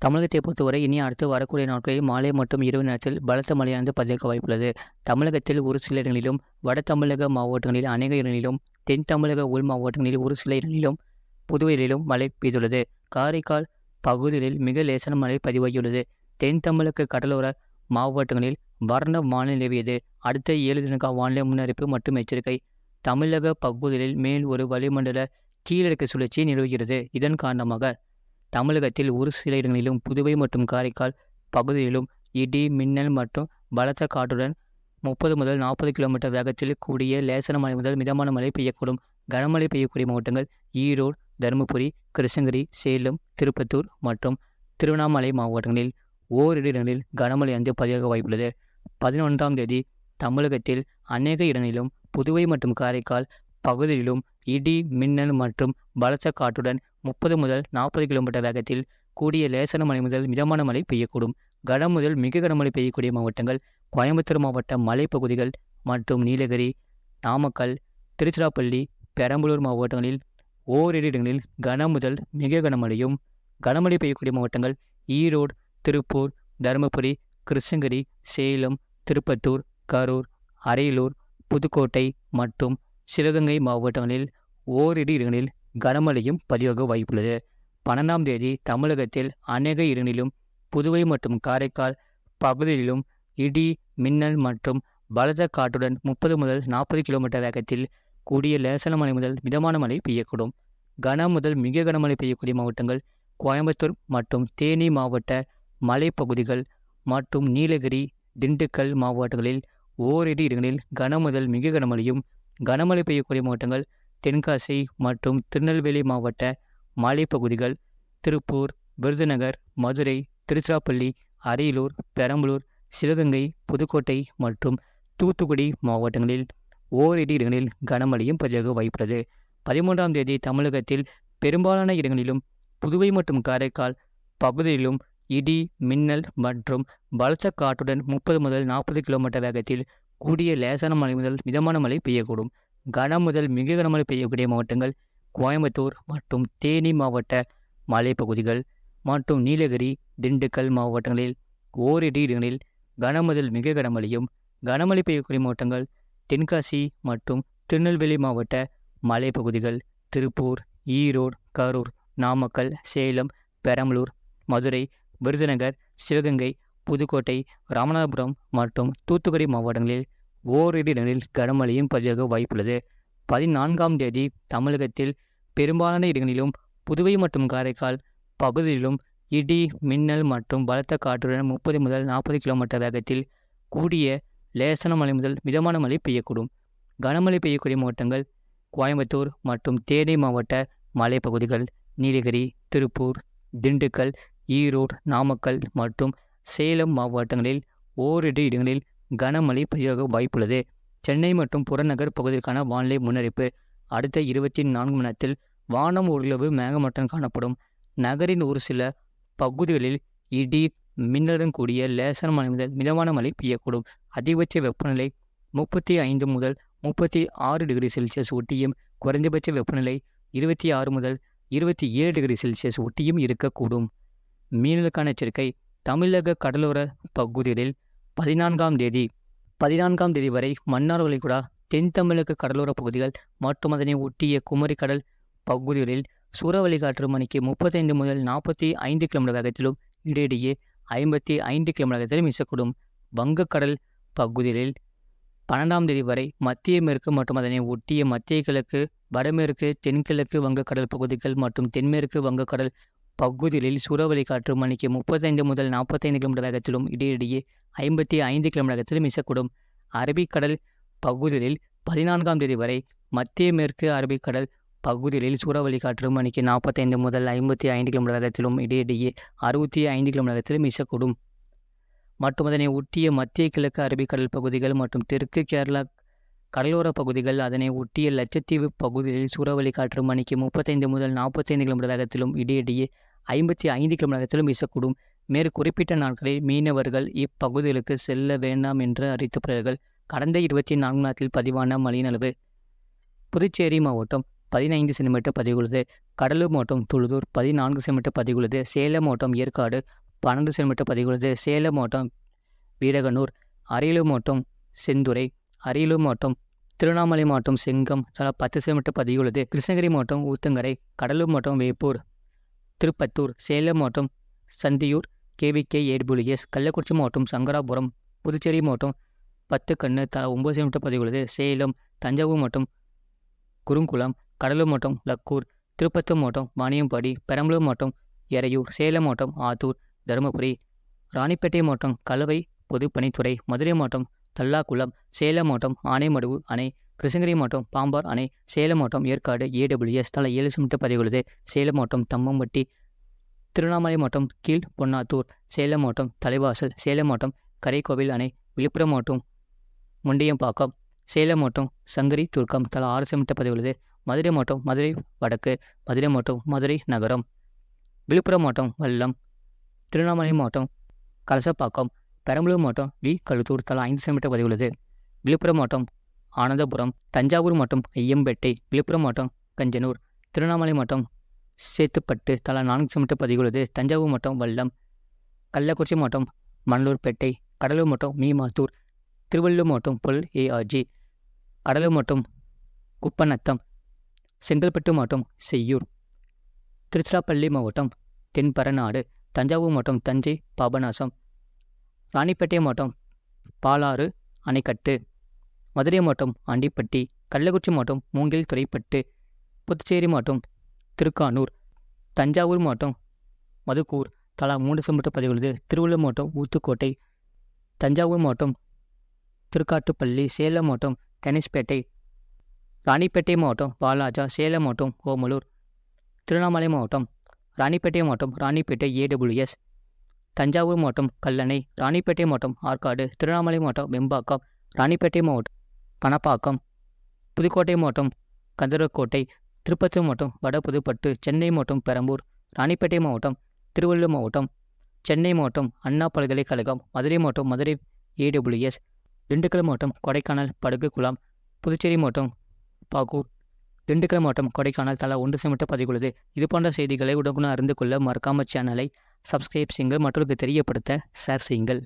தமிழகத்தை பொறுத்தவரை இனி அடுத்து வரக்கூடிய நாட்களில் மாலை மற்றும் இரவு நேரத்தில் பலத்த மழையானது பதிவாக வாய்ப்புள்ளது. தமிழகத்தில் ஒரு சில இடங்களிலும், வட தமிழக மாவட்டங்களில் அநேக இடங்களிலும், தென் தமிழக உள் மாவட்டங்களில் ஒரு சில இடங்களிலும், புதுவையிலும் மழை பெய்துள்ளது. காரைக்கால் பகுதிகளில் மிக லேசான மழை பதிவாகியுள்ளது. தென் தமிழக கடலோர மாவட்டங்களில் வறண்ட வானிலை நிலவியது. அடுத்த 7 தினக்கான வானிலை முன்னறிவிப்பு மற்றும் எச்சரிக்கை. தமிழக பகுதிகளில் மேல் ஒரு வளிமண்டல கீழடுக்கு சுழற்சி நிலவுகிறது. இதன் காரணமாக தமிழகத்தில் ஒரு சில இடங்களிலும், புதுவை மற்றும் காரைக்கால் பகுதிகளிலும் இடி, மின்னல் மற்றும் பலத்த காற்றுடன் 30 முதல் 40 கிலோமீட்டர் வேகத்தில் கூடிய லேசான மழை முதல் மிதமான மழை பெய்யக்கூடும். கனமழை பெய்யக்கூடிய மாவட்டங்கள் ஈரோடு, தருமபுரி, கிருஷ்ணகிரி, சேலம், திருப்பத்தூர் மற்றும் திருவண்ணாமலை மாவட்டங்களில் ஓரிரு இடங்களில் கனமழை பதிவாக வாய்ப்புள்ளது. 11ஆம் தேதி தமிழகத்தில் அநேக இடங்களிலும், புதுவை மற்றும் காரைக்கால் பகுதிகளிலும் இடி, மின்னல் மற்றும் பலத்த காற்றுடன் 30 முதல் 40 கிலோமீட்டர் வேகத்தில் கூடிய லேசான மழை முதல் மிதமான மழை பெய்யக்கூடும். கனம் முதல் மிக கனமழை பெய்யக்கூடிய மாவட்டங்கள் கோயம்புத்தூர் மாவட்ட மலைப்பகுதிகள் மற்றும் நீலகிரி, நாமக்கல், திருச்சிராப்பள்ளி, பெரம்பலூர் மாவட்டங்களில் ஓரிரு இடங்களில் கனம் முதல் மிக கனமழையும், கனமழை பெய்யக்கூடிய மாவட்டங்கள் ஈரோடு, திருப்பூர், தருமபுரி, கிருஷ்ணகிரி, சேலம், திருப்பத்தூர், கரூர், அரியலூர், புதுக்கோட்டை மற்றும் சிவகங்கை மாவட்டங்களில் ஓரிரு இடங்களில் கனமழையும் பதிவாக வாய்ப்புள்ளது. 12ஆம் தேதி தமிழகத்தில் அநேக இடங்களிலும், புதுவை மற்றும் காரைக்கால் பகுதிகளிலும் இடி, மின்னல் மற்றும் பலத்த காற்றுடன் 30 முதல் 40 கிலோமீட்டர் வேகத்தில் கூடிய லேசான மழை முதல் மிதமான மழை பெய்யக்கூடும். கனம் முதல் மிக கனமழை பெய்யக்கூடிய மாவட்டங்கள் கோயம்புத்தூர் மற்றும் தேனி மாவட்ட மலைப்பகுதிகள் மற்றும் நீலகிரி, திண்டுக்கல் மாவட்டங்களில் ஓரிரு இடங்களில் கனம் முதல் மிக கனமழையும், கனமழை பெய்யக்கூடிய மாவட்டங்கள் தென்காசி மற்றும் திருநெல்வேலி மாவட்ட மலைப்பகுதிகள், திருப்பூர், விருதுநகர், மதுரை, திருச்சிராப்பள்ளி, அரியலூர், பெரம்பலூர், சிவகங்கை, புதுக்கோட்டை மற்றும் தூத்துக்குடி மாவட்டங்களில் ஓரிரு இடங்களில் கனமழையும் பதிவாக வாய்ப்புள்ளது. 13ஆம் தேதி தமிழகத்தில் பெரும்பாலான இடங்களிலும், புதுவை மற்றும் காரைக்கால் பகுதிகளிலும் இடி, மின்னல் மற்றும் பலத்த காற்றுடன் 30 முதல் 40 கிலோமீட்டர் வேகத்தில் கூடிய லேசான மழை முதல் மிதமான மழை பெய்யக்கூடும். கனம் முதல் மிக கனமழை பெய்யக்கூடிய மாவட்டங்கள் கோயம்புத்தூர் மற்றும் தேனி மாவட்ட மலைப்பகுதிகள் மற்றும் நீலகிரி, திண்டுக்கல் மாவட்டங்களில் ஓரிரு இடங்களில் கனம் முதல் மிக கனமழையும், கனமழை பெய்யக்கூடிய மாவட்டங்கள் தென்காசி மற்றும் திருநெல்வேலி மாவட்ட மலைப்பகுதிகள், திருப்பூர், ஈரோடு, கரூர், நாமக்கல், சேலம், பெரம்பலூர், மதுரை, விருதுநகர், சிவகங்கை, புதுக்கோட்டை, ராமநாதபுரம் மற்றும் தூத்துக்குடி மாவட்டங்களில் ஓரிரு இடங்களில் கனமழையும் பதிவாக வாய்ப்புள்ளது. 14ஆம் தேதி தமிழகத்தில் பெரும்பாலான இடங்களிலும், புதுவை மற்றும் காரைக்கால் பகுதிகளிலும் இடி, மின்னல் மற்றும் பலத்த காற்றுடன் 30 முதல் 40 கிலோமீட்டர் வேகத்தில் கூடிய லேசான மழை முதல் மிதமான மழை பெய்யக்கூடும். கனமழை பெய்யக்கூடிய மாவட்டங்கள் கோயம்புத்தூர் மற்றும் தேனி மாவட்ட மலைப்பகுதிகள், நீலகிரி, திருப்பூர், திண்டுக்கல், ஈரோடு, நாமக்கல் மற்றும் சேலம் மாவட்டங்களில் ஓரிரு இடங்களில் கனமழை பதிவாக வாய்ப்புள்ளது. சென்னை மற்றும் புறநகர் பகுதிகளுக்கான வானிலை முன்னறிவிப்பு. அடுத்த 24 மணி நேரத்தில் வானம் ஓரளவு மேகமூட்டத்துடன் காணப்படும். நகரின் ஒரு சில பகுதிகளில் இடி, மின்னலுடன் கூடிய லேசான மழை முதல் மிதமான மழை பெய்யக்கூடும். அதிகபட்ச வெப்பநிலை 35 முதல் 36 டிகிரி செல்சியஸ் ஒட்டியும், குறைந்தபட்ச வெப்பநிலை 26 முதல் 27 டிகிரி செல்சியஸ் ஒட்டியும் இருக்கக்கூடும். மீனலுக்கான எச்சரிக்கை. தமிழக கடலோர பகுதிகளில் 14ஆம் தேதி வரை மன்னார் வளைகுடா, தென் தமிழக கடலோர பகுதிகள் மற்றும் அதனை ஒட்டிய குமரி கடல் பகுதிகளில் சூறாவளி காற்று மணிக்கு 35 முதல் 45 கிலோமீட்டர் வேகத்திலும், இடையிடையே 55 கிலோமீட்டர் வேகத்திலும் வீசக்கூடும். வங்கக்கடல் பகுதிகளில் 12ஆம் தேதி வரை மத்திய மேற்கு மற்றும் அதனை ஒட்டிய மத்திய கிழக்கு, வடமேற்கு, தென்கிழக்கு வங்கக்கடல் பகுதிகள் மற்றும் தென்மேற்கு வங்கக்கடல் பகுதிகளில் சூறாவளி காற்று மணிக்கு 35 முதல் 45 கிலோமீட்டர் வேகத்திலும், இடையிடையே 55 கிலோமீட்டர் வேகத்திலும் வீசக்கூடும். அரபிக்கடல் பகுதிகளில் 14ஆம் தேதி வரை மத்திய மேற்கு அரபிக்கடல் பகுதிகளில் சூறாவளி காற்று மணிக்கு 45 முதல் 55 கிலோமீட்டர் வேகத்திலும், இடையிடையே 65 கிலோமீட்டர் வேகத்திலும் வீசக்கூடும். மற்றும் அதனை ஒட்டிய மத்திய கிழக்கு அரபிக்கடல் பகுதிகள் மற்றும் தெற்கு கேரளா கடலோர பகுதிகள், அதனை ஒட்டிய லட்சத்தீவு பகுதிகளில் சூறாவளி காற்று மணிக்கு 35 முதல் 45 கிலோமீட்டர் வேகத்திலும், இடையிடையே 55 கிலோமீட்டர் வேகத்திலும் வீசக்கூடும். மேற்குறிப்பிட்ட நாட்களில் மீனவர்கள் இப்பகுதிகளுக்கு செல்ல வேண்டாம் என்று அறிவித்துள்ளார்கள். கடந்த 24 மணி நேரத்தில் பதிவான மழையின் அளவு. புதுச்சேரி மாவட்டம் 15 சென்டிமீட்டர் பதிவுள்ளது. கடலூர் மாவட்டம் துளுதூர் 14 சென்டிமீட்டர் பதிவுள்ளது. சேலம் மாவட்டம் ஏற்காடு 12 சென்டிமீட்டர் பதிவுள்ளது. சேலம் மாவட்டம் வீரகனூர், அரியலூர் மாவட்டம் செந்துறை, அரியலூர் மாவட்டம் திருவண்ணாமலை மாவட்டம் செங்கம் தலா 10 சென்டிமீட்டர் பதிவுள்ளது. கிருஷ்ணகிரி மாவட்டம் ஊத்தங்கரை, கடலூர் மாவட்டம் வேப்பூர், திருப்பத்தூர், சேலம் மாவட்டம் சந்தியூர் KVK 8 கள்ளக்குறிச்சி மாவட்டம் சங்கராபுரம், புதுச்சேரி மாவட்டம் 10 கண்ணு தலா 9 சென்டிமீட்டர் பதிவுள்ளது. சேலம், தஞ்சாவூர் மாவட்டம் குறுங்குளம், கடலூர் மாவட்டம் லக்கூர், திருப்பத்தூர் மாவட்டம் வாணியம்பாடி, பெரம்பலூர் மாவட்டம் எறையூர், சேலம் மாவட்டம் ஆத்தூர், தருமபுரி, ராணிப்பேட்டை மாவட்டம் கலவை பொதுப்பணித்துறை, மதுரை மாவட்டம் தல்லாக்குளம், சேலம் மாவட்டம் ஆனைமடுவு அணை, கிருஷ்ணகிரி மாவட்டம் பாம்பார் அணை, சேலம் மாவட்டம் ஏற்காடு AWS தலா 7 சென்டிமீட்டர் பதிவுள்ளது. சேலம் மாவட்டம் தம்மம்பட்டி, திருவண்ணாமலை மாவட்டம் கீழ் பொன்னாத்தூர், சேலம் மாவட்டம் தலைவாசல், சேலம் மாவட்டம் கரைக்கோவில் அணை, விழுப்புரம் மாவட்டம் முண்டியம்பாக்கம், சேலம் மாவட்டம் சங்கரி துர்க்கம் தலா 6 சென்டிமீட்டர் பதிவுள்ளது. மதுரை மாவட்டம் மதுரை வடக்கு, மதுரை மாவட்டம் மதுரை நகரம், விழுப்புரம் மாவட்டம் வல்லம், திருவண்ணாமலை மாவட்டம் கலசப்பாக்கம், பெரம்பலூர் மாவட்டம் கழுத்தூர் தலா 5 சென்டிமீட்டர் பதிவுள்ளது. விழுப்புரம் மாவட்டம் ஆனந்தபுரம், தஞ்சாவூர் மாவட்டம் ஐயம்பேட்டை, விழுப்புரம் மாவட்டம் கஞ்சனூர், திருவண்ணாமலை மாவட்டம் சேத்துப்பட்டு தலா 4 சென்டிமீட்டர் பதிவுள்ளது. தஞ்சாவூர் மாவட்டம் வல்லம், கள்ளக்குறிச்சி மாவட்டம் மணலூர்பேட்டை, கடலூர் மாவட்டம் மீமாத்தூர், திருவள்ளூர் மாவட்டம் பொல் ARG, கடலூர் மாவட்டம் குப்பநத்தம், செங்கல்பட்டு மாவட்டம் செய்யூர், திருச்சிராப்பள்ளி மாவட்டம் தென்பரநாடு, தஞ்சாவூர் மாவட்டம் தஞ்சை பாபநாசம், ராணிப்பேட்டை மாவட்டம் பாலாறு அணைக்கட்டு, மதுரை மாவட்டம் ஆண்டிப்பட்டி, கள்ளக்குறிச்சி மாவட்டம் மூங்கில் துறைப்பட்டு, புதுச்சேரி மாவட்டம் திருக்கானூர், தஞ்சாவூர் மாவட்டம் மதுக்கூர் தலா 3 சென்டிமீட்டர் பதிவுள்ளது. திருவள்ளூர் மாவட்டம் ஊத்துக்கோட்டை, தஞ்சாவூர் மாவட்டம் திருக்காட்டுப்பள்ளி, சேலம் மாவட்டம் டெனிஸ்பேட்டை, ராணிப்பேட்டை மாவட்டம் வாலாஜா, சேலம் மாவட்டம் ஓமலூர், திருவண்ணாமலை மாவட்டம் ராணிப்பேட்டை மாவட்டம் ராணிப்பேட்டை AWS, தஞ்சாவூர் மாவட்டம் கல்லணை, ராணிப்பேட்டை மாவட்டம் ஆற்காடு, திருவண்ணாமலை மாவட்டம் வெம்பாக்கம், ராணிப்பேட்டை மாவட்டம் பணப்பாக்கம், புதுக்கோட்டை மாவட்டம் கந்தரக்கோட்டை, திருப்பத்தூர் மாவட்டம் வடபுதுப்பட்டு, சென்னை மாவட்டம் பெரம்பூர், ராணிப்பேட்டை மாவட்டம், திருவள்ளூர் மாவட்டம், சென்னை மாவட்டம் அண்ணா பல்கலைக்கழகம், மதுரை மாவட்டம் மதுரை AWS, திண்டுக்கல் மாவட்டம் கொடைக்கானல் படகு குளம், புதுச்சேரி மாவட்டம் பாகூர், திண்டுக்கல் மாவட்டம் கொடைக்கானல் தலா 1 சென்டிமீட்டர் பதிவுள்ளது. இது போன்ற செய்திகளை உடனுக்குடன் அறிந்து கொள்ள மறக்காம சேனலை சப்ஸ்கிரைப் செய்யுங்கள், மற்றவர்களுக்கு தெரியப்படுத்த ஷேர் செய்யுங்கள்.